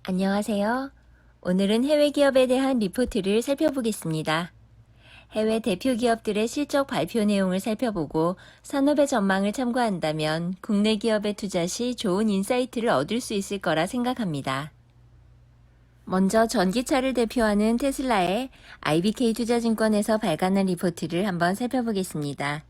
안녕하세요. 오늘은 해외 기업에 대한 리포트를 살펴보겠습니다. 해외 대표 기업들의 실적 발표 내용을 살펴보고 산업의 전망을 참고한다면 국내 기업에 투자 시 좋은 인사이트를 얻을 수 있을 거라 생각합니다. 먼저 전기차를 대표하는 테슬라의 IBK 투자증권에서 발간한 리포트를 한번 살펴보겠습니다.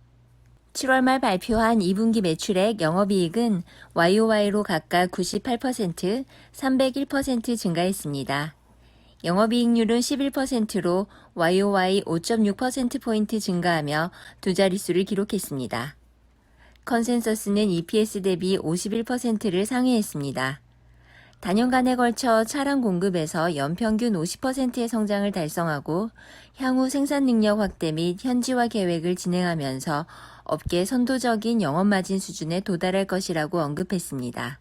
7월 말 발표한 2분기 매출액 영업이익은 YOY로 각각 98%, 301% 증가했습니다. 영업이익률은 11%로 YOY 5.6%포인트 증가하며 두 자릿수를 기록했습니다. 컨센서스는 EPS 대비 51%를 상회했습니다. 단연간에 걸쳐 차량 공급에서 연평균 50%의 성장을 달성하고 향후 생산 능력 확대 및 현지화 계획을 진행하면서 업계 선도적인 영업마진 수준에 도달할 것이라고 언급했습니다.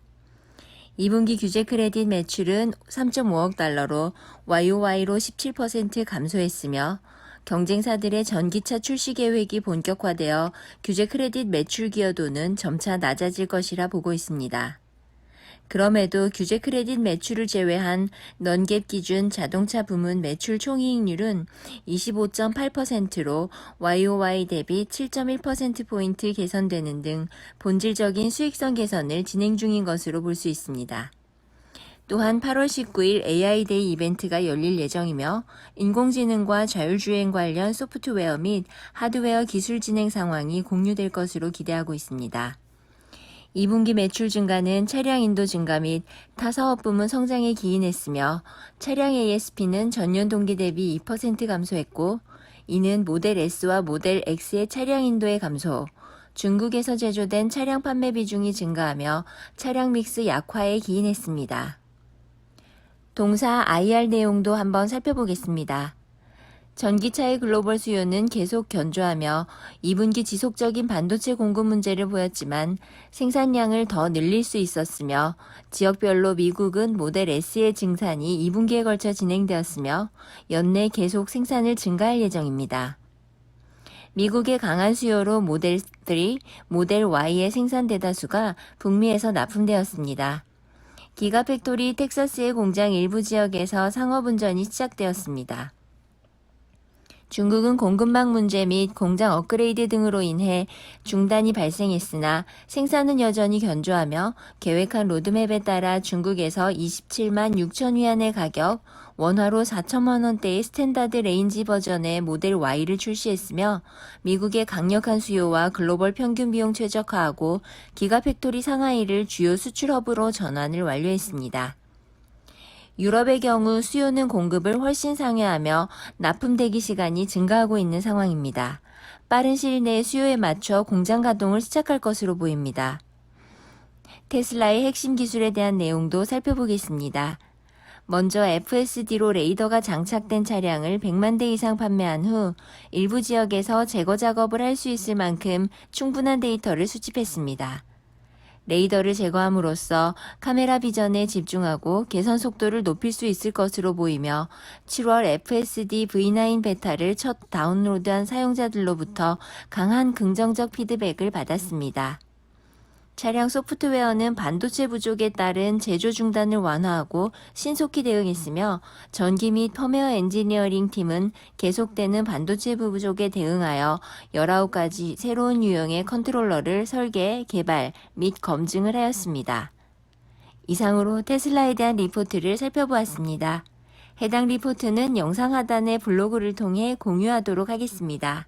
2분기 규제 크레딧 매출은 3.5억 달러로 YOY로 17% 감소했으며 경쟁사들의 전기차 출시 계획이 본격화되어 규제 크레딧 매출 기여도는 점차 낮아질 것이라 보고 있습니다. 그럼에도 규제 크레딧 매출을 제외한 넌갭 기준 자동차 부문 매출 총이익률은 25.8%로 YOY 대비 7.1%포인트 개선되는 등 본질적인 수익성 개선을 진행 중인 것으로 볼 수 있습니다. 또한 8월 19일 AI데이 이벤트가 열릴 예정이며 인공지능과 자율주행 관련 소프트웨어 및 하드웨어 기술 진행 상황이 공유될 것으로 기대하고 있습니다. 2분기 매출 증가는 차량 인도 증가 및 타 사업 부문 성장에 기인했으며 차량 ASP는 전년 동기 대비 2% 감소했고 이는 모델 S와 모델 X의 차량 인도의 감소, 중국에서 제조된 차량 판매 비중이 증가하며 차량 믹스 약화에 기인했습니다. 동사 IR 내용도 한번 살펴보겠습니다. 전기차의 글로벌 수요는 계속 견조하며 2분기 지속적인 반도체 공급 문제를 보였지만 생산량을 더 늘릴 수 있었으며 지역별로 미국은 모델 S의 증산이 2분기에 걸쳐 진행되었으며 연내 계속 생산을 증가할 예정입니다. 미국의 강한 수요로 모델 3, 모델 Y의 생산 대다수가 북미에서 납품되었습니다. 기가팩토리 텍사스의 공장 일부 지역에서 상업운전이 시작되었습니다. 중국은 공급망 문제 및 공장 업그레이드 등으로 인해 중단이 발생했으나 생산은 여전히 견조하며 계획한 로드맵에 따라 중국에서 27만 6천 위안의 가격, 원화로 4천만 원대의 스탠다드 레인지 버전의 모델 Y를 출시했으며 미국의 강력한 수요와 글로벌 평균 비용 최적화하고 기가팩토리 상하이를 주요 수출 허브로 전환을 완료했습니다. 유럽의 경우 수요는 공급을 훨씬 상회하며 납품 대기 시간이 증가하고 있는 상황입니다. 빠른 시일 내에 수요에 맞춰 공장 가동을 시작할 것으로 보입니다. 테슬라의 핵심 기술에 대한 내용도 살펴보겠습니다. 먼저 FSD로 레이더가 장착된 차량을 100만 대 이상 판매한 후 일부 지역에서 제거 작업을 할 수 있을 만큼 충분한 데이터를 수집했습니다. 레이더를 제거함으로써 카메라 비전에 집중하고 개선 속도를 높일 수 있을 것으로 보이며 7월 FSD V9 베타를 첫 다운로드한 사용자들로부터 강한 긍정적 피드백을 받았습니다. 차량 소프트웨어는 반도체 부족에 따른 제조 중단을 완화하고 신속히 대응했으며 전기 및 펌웨어 엔지니어링 팀은 계속되는 반도체 부족에 대응하여 19가지 새로운 유형의 컨트롤러를 설계, 개발 및 검증을 하였습니다. 이상으로 테슬라에 대한 리포트를 살펴보았습니다. 해당 리포트는 영상 하단의 블로그를 통해 공유하도록 하겠습니다.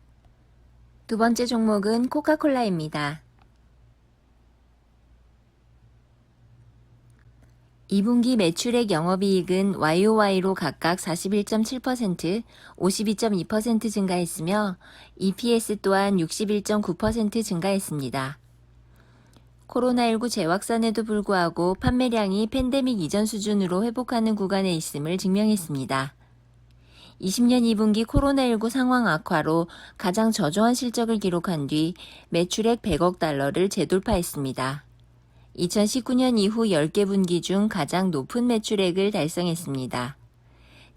두 번째 종목은 코카콜라입니다. 2분기 매출액 영업이익은 YOY로 각각 41.7%, 52.2% 증가했으며 EPS 또한 61.9% 증가했습니다. 코로나19 재확산에도 불구하고 판매량이 팬데믹 이전 수준으로 회복하는 구간에 있음을 증명했습니다. 20년 2분기 코로나19 상황 악화로 가장 저조한 실적을 기록한 뒤 매출액 100억 달러를 재돌파했습니다. 2019년 이후 10개 분기 중 가장 높은 매출액을 달성했습니다.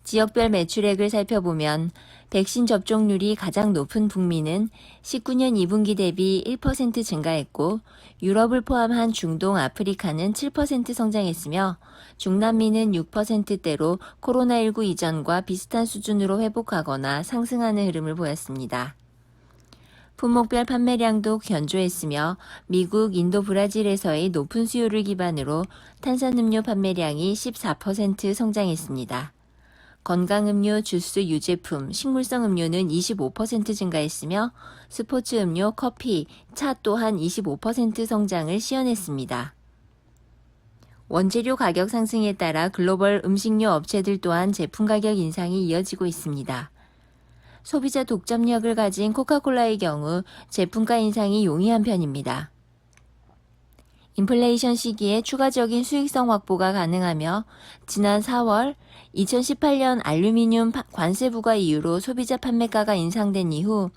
지역별 매출액을 살펴보면 백신 접종률이 가장 높은 북미는 19년 2분기 대비 1% 증가했고 유럽을 포함한 중동, 아프리카는 7% 성장했으며 중남미는 6%대로 코로나19 이전과 비슷한 수준으로 회복하거나 상승하는 흐름을 보였습니다. 품목별 판매량도 견조했으며 미국, 인도, 브라질에서의 높은 수요를 기반으로 탄산음료 판매량이 14% 성장했습니다. 건강음료, 주스, 유제품, 식물성 음료는 25% 증가했으며 스포츠 음료, 커피, 차 또한 25% 성장을 시현했습니다. 원재료 가격 상승에 따라 글로벌 음식료 업체들 또한 제품 가격 인상이 이어지고 있습니다. 소비자 독점력을 가진 코카콜라의 경우 제품가 인상이 용이한 편입니다. 인플레이션 시기에 추가적인 수익성 확보가 가능하며 지난 4월 2018년 알루미늄 관세 부과 이후로 소비자 판매가가 인상된 이후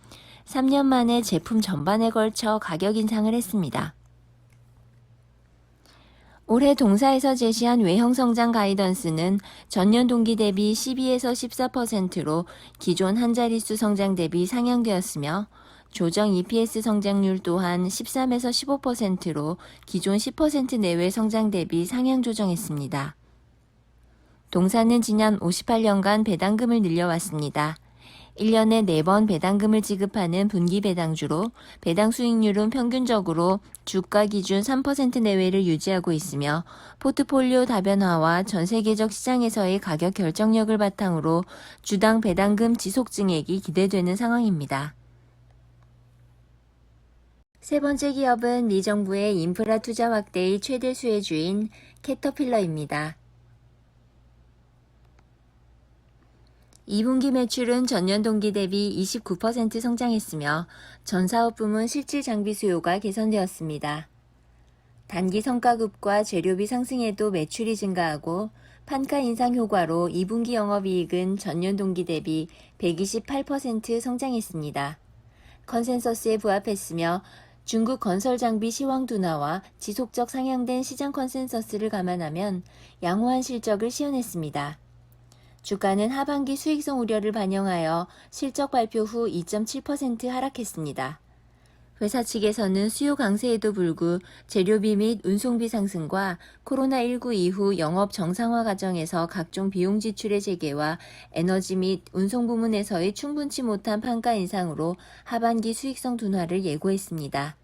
3년 만에 제품 전반에 걸쳐 가격 인상을 했습니다. 올해 동사에서 제시한 외형 성장 가이던스는 전년 동기 대비 12에서 14%로 기존 한 자릿수 성장 대비 상향되었으며 조정 EPS 성장률 또한 13에서 15%로 기존 10% 내외 성장 대비 상향 조정했습니다. 동사는 지난 58년간 배당금을 늘려왔습니다. 1년에 4번 배당금을 지급하는 분기 배당주로 배당 수익률은 평균적으로 주가 기준 3% 내외를 유지하고 있으며 포트폴리오 다변화와 전 세계적 시장에서의 가격 결정력을 바탕으로 주당 배당금 지속 증액이 기대되는 상황입니다. 세 번째 기업은 미 정부의 인프라 투자 확대의 최대 수혜주인 캐터필러입니다. 2분기 매출은 전년 동기 대비 29% 성장했으며 전 사업 부문 실질 장비 수요가 개선되었습니다. 단기 성과급과 재료비 상승에도 매출이 증가하고 판가 인상 효과로 2분기 영업이익은 전년 동기 대비 128% 성장했습니다. 컨센서스에 부합했으며 중국 건설 장비 시황 둔화와 지속적 상향된 시장 컨센서스를 감안하면 양호한 실적을 시현했습니다. 주가는 하반기 수익성 우려를 반영하여 실적 발표 후 2.7% 하락했습니다. 회사 측에서는 수요 강세에도 불구 재료비 및 운송비 상승과 코로나19 이후 영업 정상화 과정에서 각종 비용 지출의 재개와 에너지 및 운송 부문에서의 충분치 못한 판가 인상으로 하반기 수익성 둔화를 예고했습니다.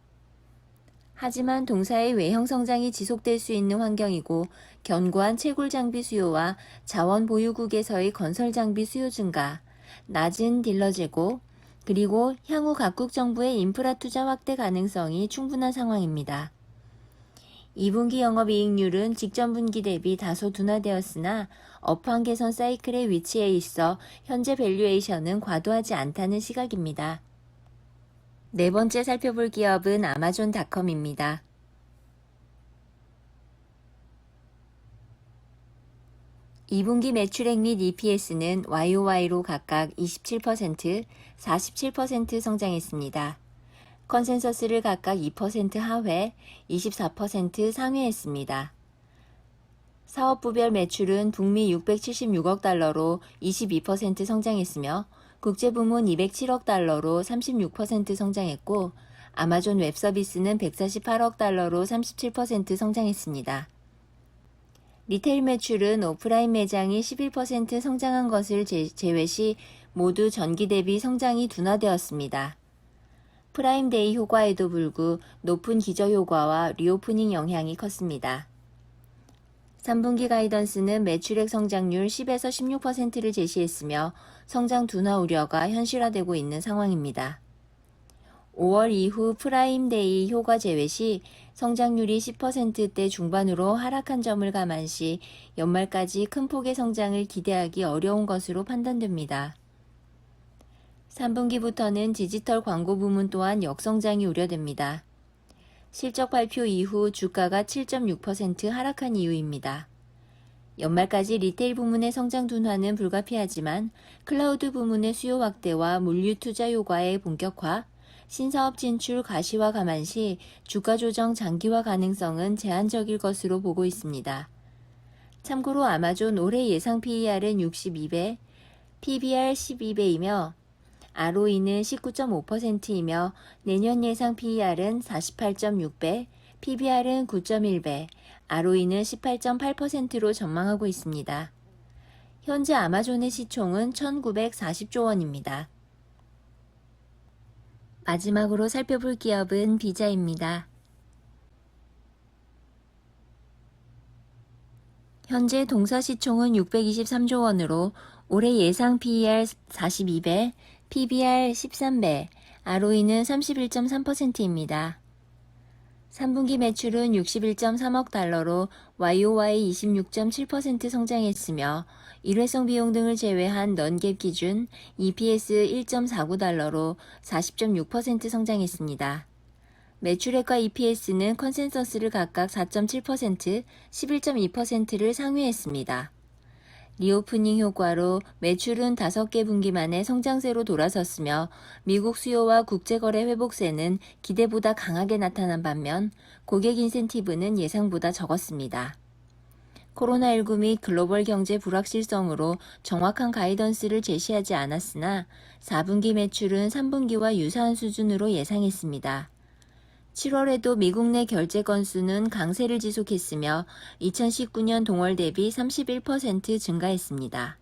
하지만 동사의 외형 성장이 지속될 수 있는 환경이고 견고한 채굴 장비 수요와 자원 보유국에서의 건설 장비 수요 증가, 낮은 딜러 재고, 그리고 향후 각국 정부의 인프라 투자 확대 가능성이 충분한 상황입니다. 2분기 영업이익률은 직전 분기 대비 다소 둔화되었으나 업황 개선 사이클의 위치에 있어 현재 밸류에이션은 과도하지 않다는 시각입니다. 네 번째 살펴볼 기업은 아마존닷컴입니다. 2분기 매출액 및 EPS는 YOY로 각각 27%, 47% 성장했습니다. 컨센서스를 각각 2% 하회, 24% 상회했습니다. 사업부별 매출은 북미 676억 달러로 22% 성장했으며 국제부문 207억 달러로 36% 성장했고 아마존 웹서비스는 148억 달러로 37% 성장했습니다. 리테일 매출은 오프라인 매장이 11% 성장한 것을 제외시 모두 전기 대비 성장이 둔화되었습니다. 프라임데이 효과에도 불구 높은 기저효과와 리오프닝 영향이 컸습니다. 3분기 가이던스는 매출액 성장률 10에서 16%를 제시했으며 성장 둔화 우려가 현실화되고 있는 상황입니다. 5월 이후 프라임데이 효과 제외 시 성장률이 10%대 중반으로 하락한 점을 감안시 연말까지 큰 폭의 성장을 기대하기 어려운 것으로 판단됩니다. 3분기부터는 디지털 광고 부문 또한 역성장이 우려됩니다. 실적 발표 이후 주가가 7.6% 하락한 이유입니다. 연말까지 리테일 부문의 성장 둔화는 불가피하지만 클라우드 부문의 수요 확대와 물류 투자 효과의 본격화, 신사업 진출 가시화 감안시 주가 조정 장기화 가능성은 제한적일 것으로 보고 있습니다. 참고로 아마존 올해 예상 PER은 62배, PBR 12배이며 ROE는 19.5%이며 내년 예상 PER은 48.6배, PBR은 9.1배, ROE는 18.8%로 전망하고 있습니다. 현재 아마존의 시총은 1,940조 원입니다. 마지막으로 살펴볼 기업은 비자입니다. 현재 동사 시총은 623조 원으로 올해 예상 PER 42배, PBR 13배, ROE는 31.3%입니다. 3분기 매출은 61.3억 달러로 YOY 26.7% 성장했으며 일회성 비용 등을 제외한 넌갭 기준 EPS 1.49달러로 40.6% 성장했습니다. 매출액과 EPS는 컨센서스를 각각 4.7%, 11.2%를 상회했습니다. 리오프닝 효과로 매출은 5개 분기 만에 성장세로 돌아섰으며 미국 수요와 국제거래 회복세는 기대보다 강하게 나타난 반면 고객 인센티브는 예상보다 적었습니다. 코로나19 및 글로벌 경제 불확실성으로 정확한 가이던스를 제시하지 않았으나 4분기 매출은 3분기와 유사한 수준으로 예상했습니다. 7월에도 미국 내 결제 건수는 강세를 지속했으며 2019년 동월 대비 31% 증가했습니다.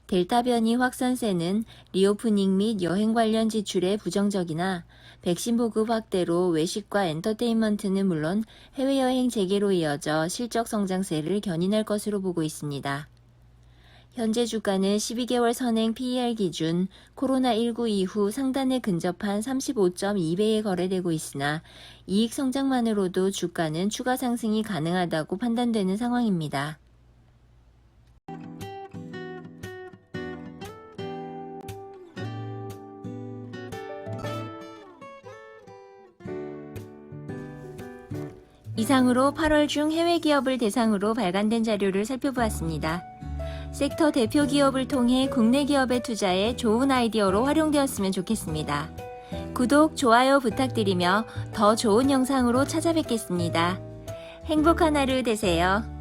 델타 변이 확산세는 리오프닝 및 여행 관련 지출에 부정적이나 백신 보급 확대로 외식과 엔터테인먼트는 물론 해외여행 재개로 이어져 실적 성장세를 견인할 것으로 보고 있습니다. 현재 주가는 12개월 선행 PER 기준 코로나19 이후 상단에 근접한 35.2배에 거래되고 있으나 이익 성장만으로도 주가는 추가 상승이 가능하다고 판단되는 상황입니다. 이상으로 8월 중 해외 기업을 대상으로 발간된 자료를 살펴보았습니다. 섹터 대표 기업을 통해 국내 기업의 투자에 좋은 아이디어로 활용되었으면 좋겠습니다. 구독, 좋아요 부탁드리며 더 좋은 영상으로 찾아뵙겠습니다. 행복한 하루 되세요.